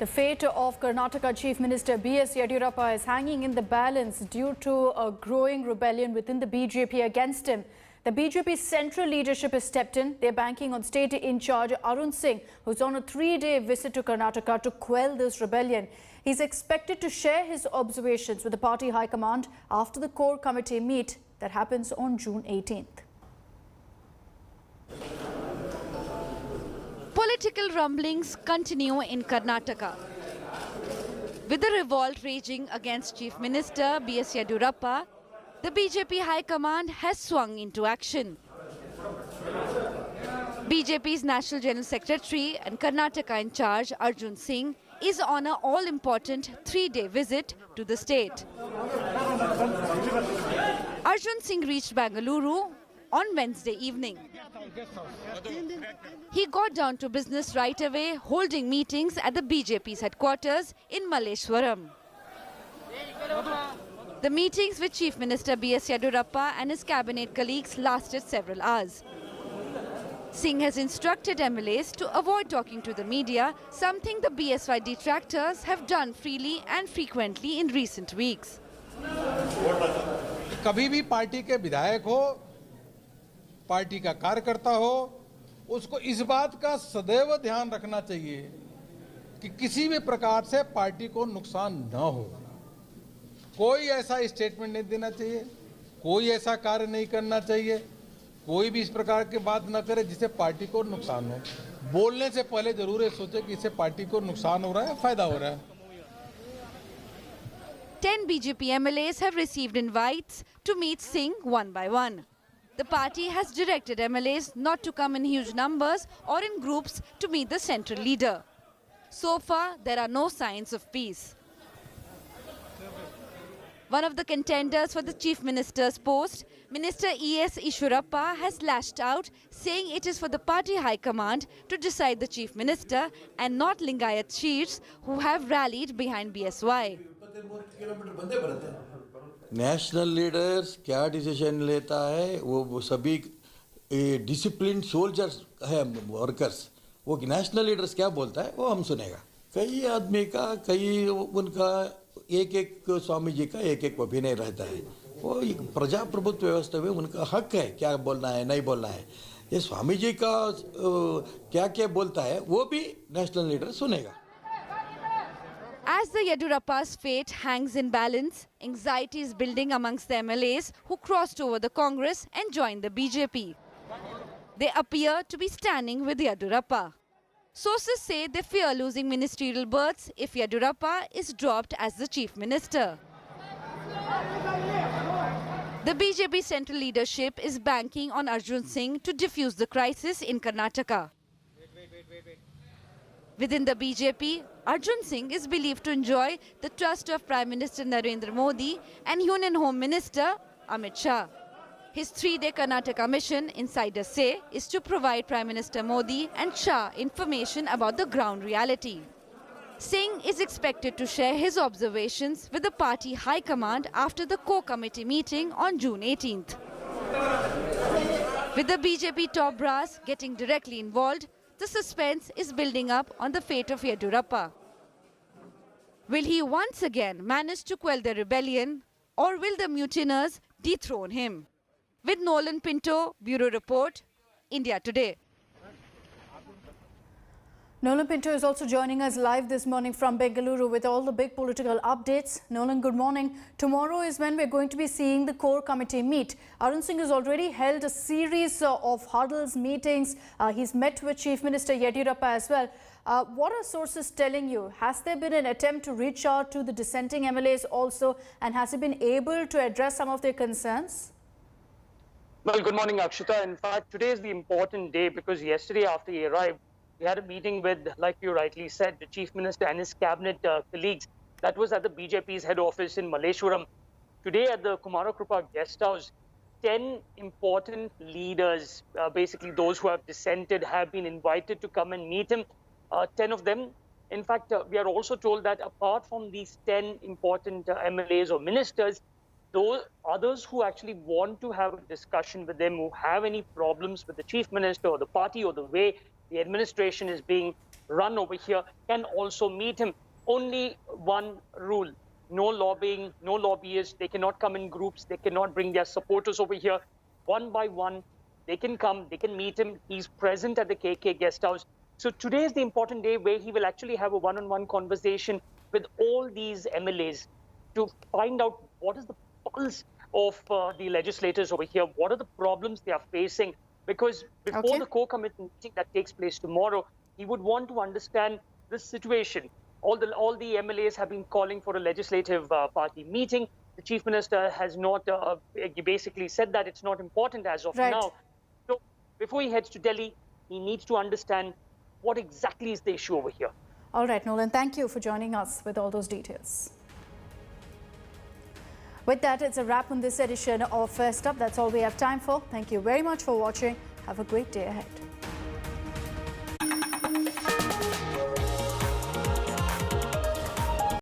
The fate of Karnataka Chief Minister B.S. Yediyurappa is hanging in the balance due to a growing rebellion within the BJP against him. The BJP central leadership has stepped in. They're banking on State In-charge Arun Singh, who's on a 3-day visit to Karnataka to quell this rebellion. He's expected to share his observations with the party high command after the core committee meet that happens on June 18th. Political rumblings continue in Karnataka. With the revolt raging against Chief Minister B.S. Yediyurappa, the BJP High Command has swung into action. BJP's National General Secretary and Karnataka In-charge Arun Singh is on an all-important 3-day visit to the state. Arun Singh reached Bengaluru on Wednesday evening. He got down to business right away, holding meetings at the BJP's headquarters in Malleshwaram. The meetings with Chief Minister B.S. Yediyurappa and his cabinet colleagues lasted several hours. Singh has instructed MLAs to avoid talking to the media, something the BSY detractors have done freely and frequently in recent weeks. कभी भी party के विधायक हो, party का कार्यकर्ता हो, उसको इस बात का सदैव ध्यान रखना चाहिए कि किसी भी प्रकार से पार्टी को नुकसान न हो। कोई ऐसा स्टेटमेंट नहीं देना चाहिए, कोई ऐसा कार्य नहीं करना चाहिए, कोई भी इस प्रकार की बात न करे जिससे पार्टी को नुकसान हो। बोलने से पहले जरूर ये सोचे कि इससे पार्टी को नुकसान हो रहा है, फायदा हो रहा है। 10 BJP MLAs have received invites to meet Singh one by one. The party has directed MLAs not to come in huge numbers or in groups to meet the central leader. So far, there are no signs of peace. One of the contenders for the Chief Minister's post, Minister E.S. Ishwarappa, has lashed out, saying it is for the party high command to decide the Chief Minister and not Lingayat chiefs who have rallied behind BSY. National leaders क्या decision लेता है वो सभी discipline soldiers है workers वो national leaders क्या बोलता है वो हम सुनेगा कई आदमी का कई उनका एक स्वामी जी का एक अभिनय रहता है वो एक प्रजाप्रभुत्व व्यवस्था में उनका हक है क्या बोलना है नहीं बोलना है ये स्वामी जी का क्या क्या बोलता है वो भी नेशनल लीडर सुनेगा. As the Yediyurappa's fate hangs in balance, anxiety is building amongst the MLAs who crossed over the Congress and joined the BJP. They appear to be standing with Yediyurappa. Sources say they fear losing ministerial berths if Yediyurappa is dropped as the Chief Minister. The BJP central leadership is banking on Arun Singh to defuse the crisis in Karnataka. Within the BJP, Arun Singh is believed to enjoy the trust of Prime Minister Narendra Modi and Union Home Minister Amit Shah. His 3-day Karnataka mission, insiders say, is to provide Prime Minister Modi and Shah information about the ground reality. Singh is expected to share his observations with the party high command after the core committee meeting on June 18th. With the BJP top brass getting directly involved, the suspense is building up on the fate of Yediyurappa. Will he once again manage to quell the rebellion, or will the mutineers dethrone him? With Nolan Pinto, Bureau Report, India Today. Nolan Pinto is also joining us live this morning from Bengaluru with all the big political updates. Nolan, good morning. Tomorrow is when we're going to be seeing the core committee meet. Arun Singh has already held a series of huddles, meetings. He's met with Chief Minister Yediyurappa as well. What are sources telling you? Has there been an attempt to reach out to the dissenting MLAs also, and has he been able to address some of their concerns? Well, good morning, Akshita. In fact, today is the important day because yesterday after he arrived, we had a meeting with, like you rightly said, the Chief Minister and his cabinet colleagues. That was at the BJP's head office in Malleshwaram. Today at the Kumarakrupa guest house, 10 important leaders, basically those who have dissented, have been invited to come and meet him. 10 of them. In fact, we are also told that apart from these 10 important MLAs or ministers, those others who actually want to have a discussion with them, who have any problems with the chief minister or the party or the way the administration is being run over here, can also meet him. Only one rule: no lobbying, no lobbyists. They cannot come in groups. They cannot bring their supporters over here. One by one, they can come, they can meet him. He's present at the KK guest house. So today is the important day where he will actually have a one-on-one conversation with all these MLAs to find out what is the pulse of the legislators over here. What are the problems they are facing? Because before the core committee meeting that takes place tomorrow, he would want to understand the situation. All the MLAs have been calling for a legislative party meeting. The chief minister has not basically said that it's not important as of now. So before he heads to Delhi, he needs to understand what exactly is the issue over here. All right, Nolan, thank you for joining us with all those details. With that, it's a wrap on this edition of First Up. That's all we have time for. Thank you very much for watching. Have a great day ahead.